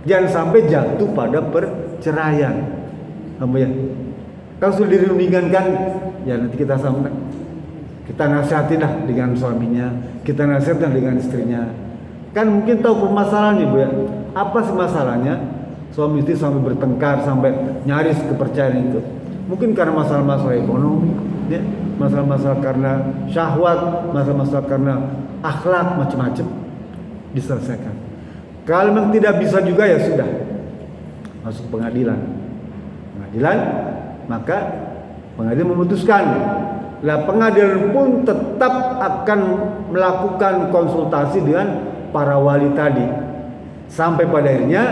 jangan sampai jatuh pada perceraian. Ya kalau sudah dirundingkan kan ya nanti kita nasihatin lah dengan suaminya, kita nasihatin dengan istrinya. Kan mungkin tahu permasalahannya Bu ya. Apa sih masalahnya? Suami istri sampai bertengkar, sampai nyaris kepercayaan itu. Mungkin karena masalah-masalah ekonomi, ya, masalah-masalah karena syahwat, masalah-masalah karena akhlak, macam-macam diselesaikan. Kalau memang tidak bisa juga ya sudah masuk pengadilan. Maka pengadilan memutuskan. Lah pengadilan pun tetap akan melakukan konsultasi dengan para wali tadi sampai pada akhirnya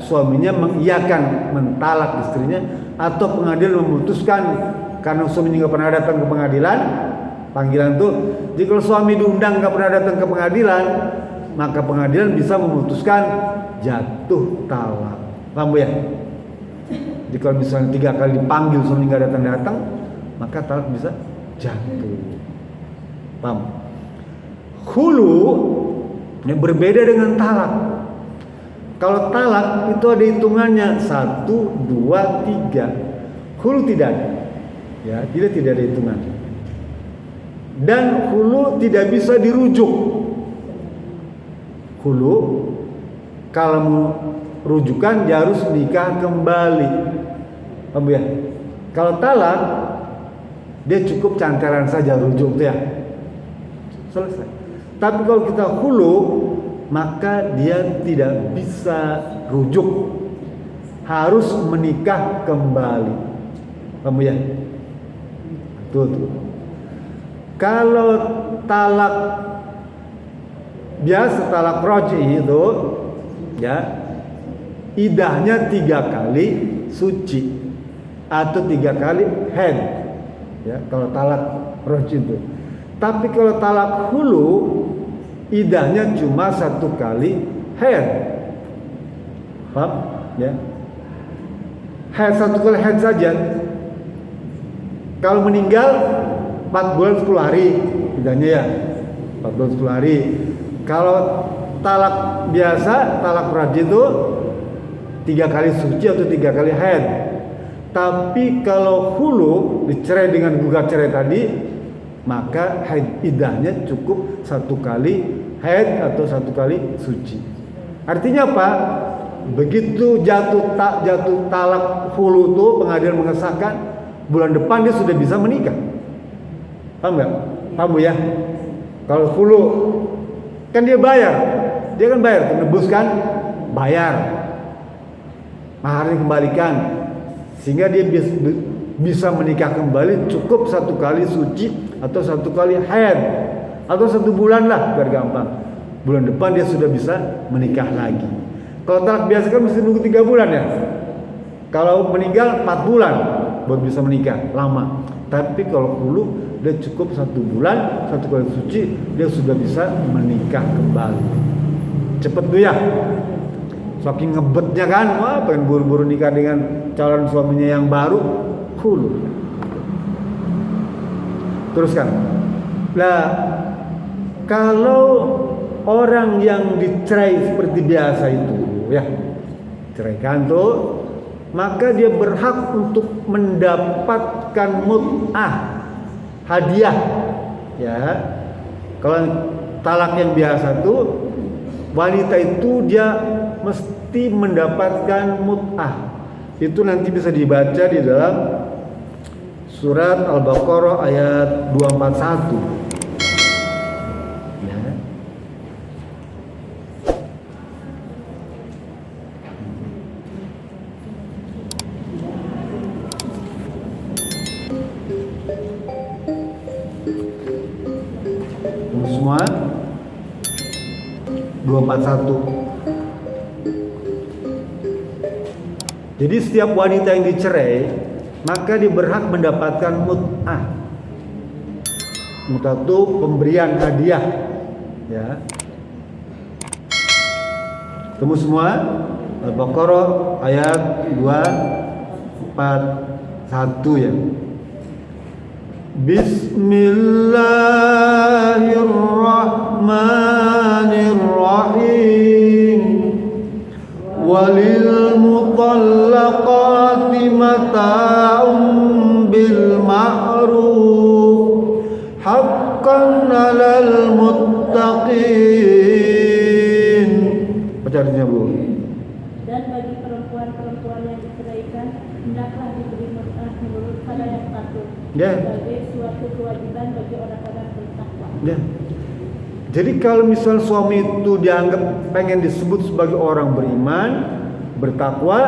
suaminya mengiyakan mentalak istrinya atau pengadilan memutuskan karena suaminya nggak pernah datang ke pengadilan. Panggilan tuh, jika kalau suami diundang nggak pernah datang ke pengadilan, maka pengadilan bisa memutuskan jatuh talak. Paham Bu ya? Jadi kalau misalnya 3 kali dipanggil suami nggak datang, maka talak bisa jatuh. Paham? Hulu yang berbeda dengan talak. Kalau talak itu ada hitungannya 1, 2, 3. Hulu tidak ada. Ya, tidak ada hitungan. Dan hulu tidak bisa dirujuk. Hulu kalau mau rujukan dia harus nikah kembali. Paham ya? Kalau talak dia cukup cantelan saja rujuk tuh ya. Selesai. Tapi kalau kita hulu, maka dia tidak bisa rujuk, harus menikah kembali. Paham ya? Tuh. Kalau talak biasa, talak raj'i itu, ya, idahnya 3 kali suci atau 3 kali haid. Ya, kalau talak raj'i itu. Tapi kalau talak hulu, idahnya cuma 1 kali haid. Paham? Ya. Haid 1 kali haid saja. Kalau meninggal 4 bulan 10 hari idahnya ya. 4 bulan 10 hari. Kalau talak biasa, talak raj'i itu 3 kali suci atau 3 kali haid. Tapi kalau hulu dicerai dengan gugat cerai tadi, maka haid idahnya cukup 1 kali haid atau 1 kali suci. Artinya apa? Begitu jatuh talak hulu itu pengadilan mengesahkan, bulan depan dia sudah bisa menikah. Paham nggak? Paham Bu ya? Kalau hulu kan dia bayar, tebus kan, bayar, maharnya kembalikan, sehingga dia bisa menikah kembali cukup 1 kali suci atau 1 kali haid atau 1 bulan lah biar gampang. Bulan depan dia sudah bisa menikah lagi. Kalau talak biasa kan mesti nunggu 3 bulan ya. Kalau meninggal 4 bulan baru bisa menikah, lama. Tapi kalau hulu Dia cukup 1 bulan, 1 kali suci, dia sudah bisa menikah kembali. Cepet tuh ya. Saking ngebetnya kan, wah pengen buru-buru nikah dengan calon suaminya yang baru. Hulu. Teruskan. Nah, kalau orang yang dicerai seperti biasa itu, ya, ceraikan tuh, maka dia berhak untuk mendapatkan mut'ah, hadiah. Ya, kalau talak yang biasa tuh, wanita itu dia mesti mendapatkan mut'ah. Itu nanti bisa dibaca di dalam surat Al-Baqarah ayat 241. Ya. Semua 241. Jadi setiap wanita yang dicerai, maka dia berhak mendapatkan mut'ah. Mut'ah itu pemberian hadiah, ya. Temu semua Al-Baqarah ayat 241 ya. Bismillahirrahmanirrahim. Walil mutallaqati mata'un bil ma'ruf haqqan 'alal muttaqin. Baca artinya, Bu. Dan bagi perempuan-perempuan yang diceraikan hendaklah diberi mut'ah menurut pada yang takut, sebagai suatu kewajiban bagi orang-orang bertakwa. Jadi kalau misal suami itu dianggap pengen disebut sebagai orang beriman, bertakwa,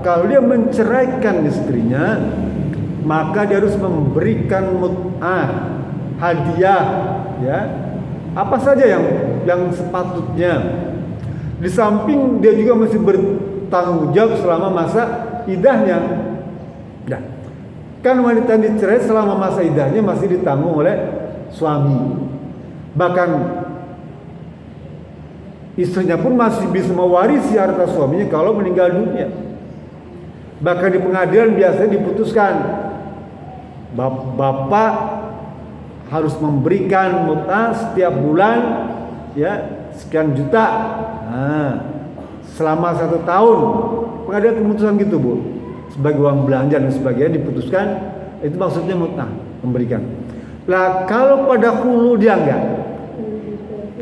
kalau dia menceraikan istrinya, maka dia harus memberikan mut'ah, hadiah, ya. Apa saja yang sepatutnya. Di samping dia juga mesti bertanggung jawab selama masa iddahnya. Nah, kan wanita yang dicerai selama masa iddahnya masih ditanggung oleh suami. Bahkan istrinya pun masih bisa mewarisi harta suaminya kalau meninggal dunia. Bahkan di pengadilan biasanya diputuskan bapak harus memberikan mut'ah setiap bulan, ya, sekian juta. Nah, selama 1 tahun. Pengadilan keputusan gitu, Bu. Sebagai uang belanja dan sebagainya diputuskan, itu maksudnya mut'ah, memberikan. Lah kalau pada hulu dia enggak.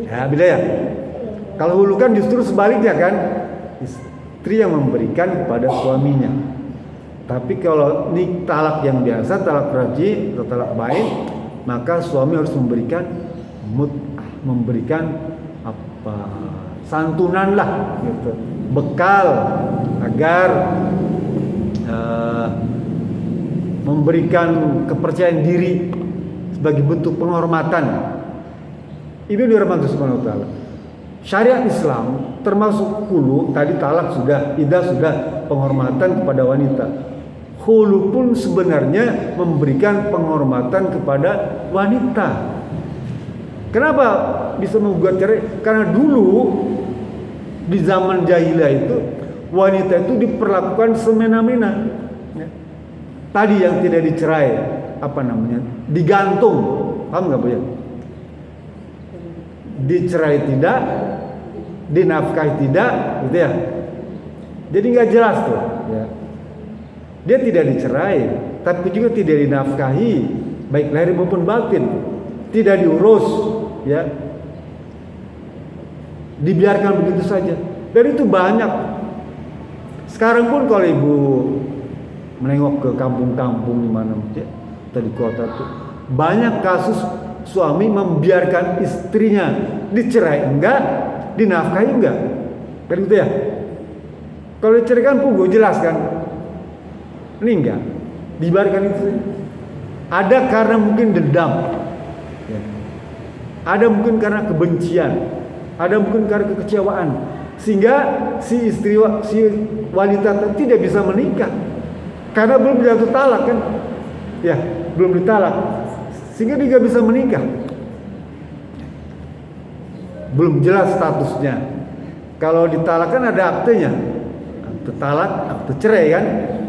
Ya, beda ya. Kalau hulu kan justru sebaliknya kan, istri yang memberikan kepada suaminya. Tapi kalau ini talak yang biasa, talak raji atau talak bain, maka suami harus memberikan mut'ah, memberikan apa, santunan lah, gitu, bekal agar memberikan kepercayaan diri sebagai bentuk penghormatan. Ini dirahmati Subhanahu wa taala. Syariat Islam termasuk hulu, tadi talak sudah, iddah sudah, penghormatan kepada wanita. Hulu pun sebenarnya memberikan penghormatan kepada wanita. Kenapa bisa menggugat cerai? Karena dulu di zaman jahiliyah itu wanita itu diperlakukan semena-mena. Ya. Tadi yang tidak dicerai, apa namanya? Digantung. Paham nggak, Bu ya? Dicerai tidak, dinafkahi tidak, gitu ya. Jadi nggak jelas tuh, ya. Dia tidak dicerai, tapi juga tidak dinafkahi, baik lahir maupun batin, tidak diurus, ya. Dibiarkan begitu saja. Dan itu banyak. Sekarang pun kalau ibu menengok ke kampung-kampung di mana, ya, di kota tuh banyak kasus suami membiarkan istrinya dicerai enggak, dinafkahi enggak, kan gitu ya. Kalau diceraikan pugu jelas kan, ini enggak, dibiarkan itu. Ada karena mungkin dendam, ya. Ada mungkin karena kebencian, ada mungkin karena kekecewaan, sehingga si wanita tidak bisa menikah karena belum jatuh talak kan, ya, belum ditalak. sehingga dia bisa menikah. Belum jelas statusnya. Kalau ditalak kan ada aktenya, akte talak, akte cerai kan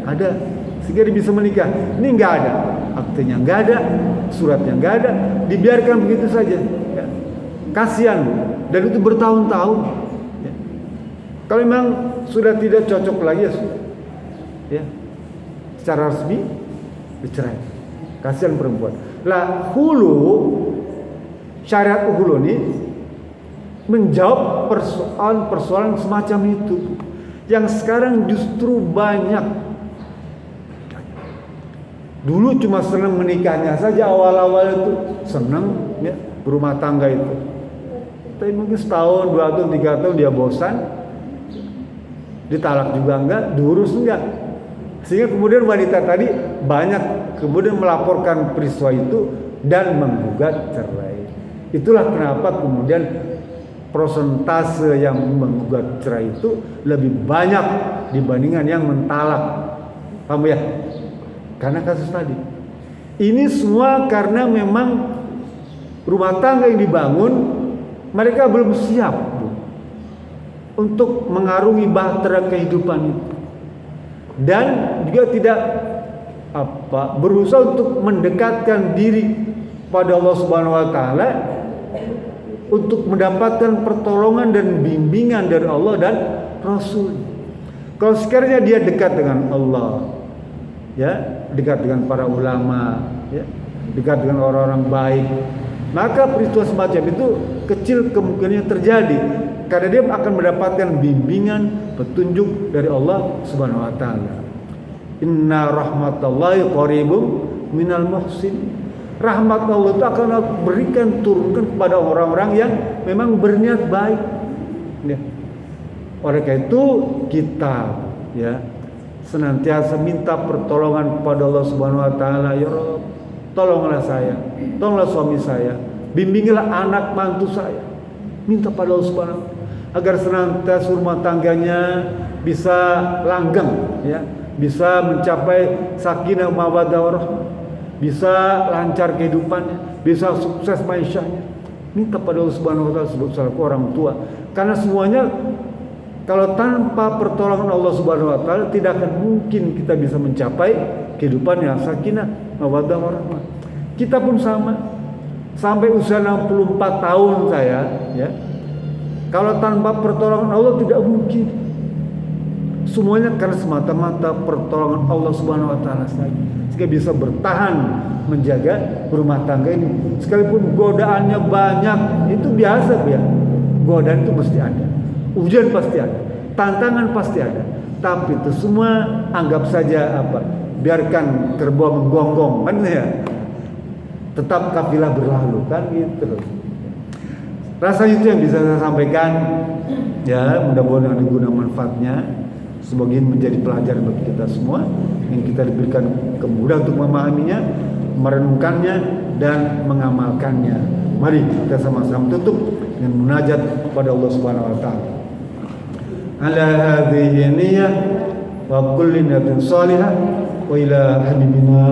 ada, sehingga dia bisa menikah. Ini nggak ada, aktenya nggak ada, suratnya nggak ada, dibiarkan begitu saja. Ya. Kasihan, dan itu bertahun-tahun. Ya. Kalau memang sudah tidak cocok lagi ya, secara resmi dicerai. Kasihan perempuan. Lah hulu, syariat hulu ini menjawab persoalan semacam itu yang sekarang justru banyak. Dulu cuma senang menikahnya saja, awal-awal itu senang ya, berumah tangga itu. Tapi mungkin setahun, 2 tahun, 3 tahun dia bosan, ditalak juga enggak, diurus enggak. Sehingga kemudian wanita tadi banyak kemudian melaporkan peristiwa itu dan menggugat cerai. Itulah kenapa kemudian persentase yang menggugat cerai itu lebih banyak dibandingkan yang mentalak. Paham ya? Karena kasus tadi. Ini semua karena memang rumah tangga yang dibangun mereka belum siap untuk mengarungi bahtera kehidupan itu. Dan juga tidak berusaha untuk mendekatkan diri pada Allah Subhanahu wa taala untuk mendapatkan pertolongan dan bimbingan dari Allah dan Rasul. Kalau sekiranya dia dekat dengan Allah, ya, dekat dengan para ulama, ya, dekat dengan orang-orang baik, maka peristiwa semacam itu kecil kemungkinannya terjadi karena dia akan mendapatkan bimbingan, petunjuk dari Allah Subhanahu wa taala. Inna rahmatallahi qaribum minal muhsin. Rahmat Allah itu akan berikan, turunkan kepada orang-orang yang memang berniat baik. Ya. Oleh karena itu kita ya senantiasa minta pertolongan kepada Allah Subhanahu wa taala. Ya Rabb, tolonglah saya, tolonglah suami saya, bimbingilah anak mantu saya. Minta pada Allah Subhanahu wa taala agar senantiasa rumah tangganya bisa langgeng, ya, bisa mencapai sakinah mawaddah warahmah, bisa lancar kehidupannya, bisa sukses maishanya. Minta pada Allah Subhanahu wa taala sebut orang tua. Karena semuanya kalau tanpa pertolongan Allah Subhanahu wa taala tidak akan mungkin kita bisa mencapai kehidupan yang sakinah mawaddah warahmah. Kita pun sama. Sampai usia 64 tahun saya, ya. Kalau tanpa pertolongan Allah tidak mungkin. Semuanya karena semata-mata pertolongan Allah Subhanahu wa taala saja. Sehingga bisa bertahan menjaga rumah tangga ini. Sekalipun godaannya banyak, itu biasa ya. Godaan itu mesti ada. Ujian pasti ada. Tantangan pasti ada. Tapi itu semua anggap saja biarkan kerbau menggonggong kan ya. Tetap kafilah berlalu kan gitu. Rasanya itu yang bisa saya sampaikan. Ya, mudah-mudahan ada guna manfaatnya. Sebagian menjadi pelajaran bagi kita semua yang kita diberikan kemudahan untuk memahaminya, merenungkannya dan mengamalkannya. Mari kita sama-sama tutup dengan munajat kepada Allah Subhanahu wa taala. Ala hadhihi niyyah wa kulli niyatin salihah wa ila habibina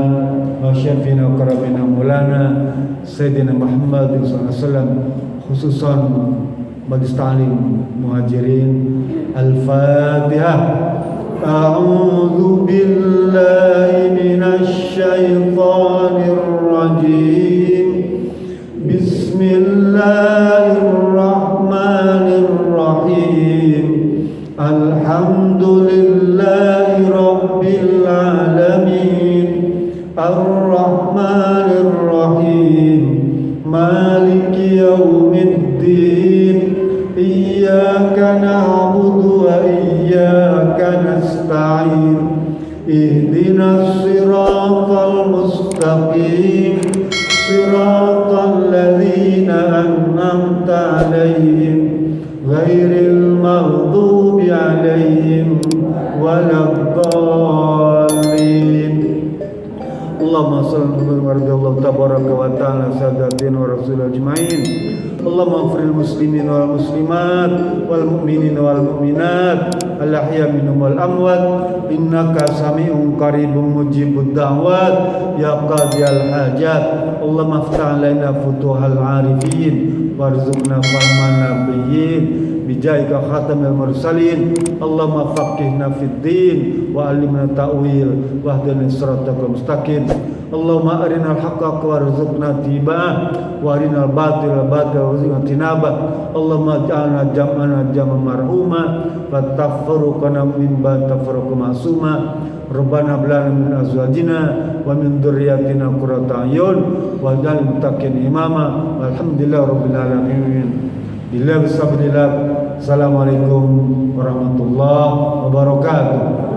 wa syafina wa qarabina maulana sayyidina Muhammad sallallahu alaihi wasallam khususan majlis ta'lim muhajirin. Al-Fatihah. A'udzu billahi minasy syaithanir rajim. Bismillahirrahmanirrahim. Alhamdulillahi rabbil alamin. Ar-Rahmanir Rahim. Maliki yaumiddin. Iyyaka na'budu wa iyyaka nasta'in. Ihdinas siratal mustaqim. Siratal ladzina an'amta 'alaihim ghairil maghdubi 'alaihim waladdallin. Allahumma salli wa radhiyallahu tabaraka wa ta'ala sadatin wa rasul ajmain. Allahumma ighfir lil muslimin wal muslimat wal mu'minin wal mu'minat al ahya minhum wal amwat innaka sami'un qaribun mujibud da'wat ya qadiyal hajat. Allahumma aftah alaina futuhal arifin warzuqna fahman nabiyyin bijaika khatamil mursalin. Allahumma faqihna fid din wa alimna ta'wil wahdina siratal mustaqim. Allahumma arinal haqqa warzuqna tiba'ah wa arinal batila warzuqna tinabah. Allahumma ja'alna jam'ana jam'an marhuma wa tafarruqana min ba'd tafarruqan ma'suma. Rabbana hab lana min azwajina wa min dhurriyyatina qurrata a'yun waj'alna muttaqin imama. Walhamdulillahi rabbil alamin. Billahi bismillah. Assalamualaikum warahmatullahi wabarakatuh.